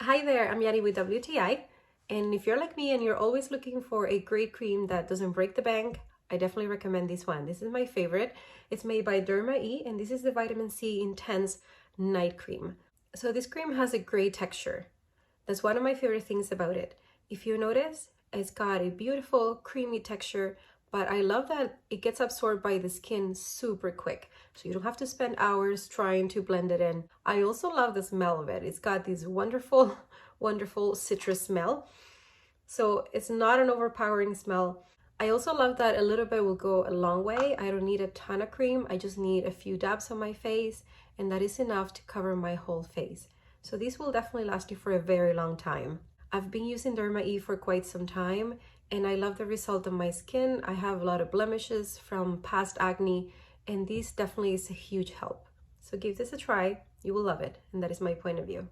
Hi there, I'm Yadi with WTI, and if you're like me and you're always looking for a great cream that doesn't break the bank, I definitely recommend this one. This is my favorite. It's made by DERMA-E, and this is the Vitamin C Intense Night Cream. So this cream has a great texture. That's one of my favorite things about it. If you notice, it's got a beautiful creamy texture, but I love that it gets absorbed by the skin super quick. So you don't have to spend hours trying to blend it in. I also love the smell of it. It's got this wonderful, wonderful citrus smell. So it's not an overpowering smell. I also love that a little bit will go a long way. I don't need a ton of cream. I just need a few dabs on my face, and that is enough to cover my whole face. So this will definitely last you for a very long time. I've been using DERMA-E for quite some time, and I love the result on my skin. I have a lot of blemishes from past acne, and this definitely is a huge help. So give this a try. You will love it, and that is my point of view.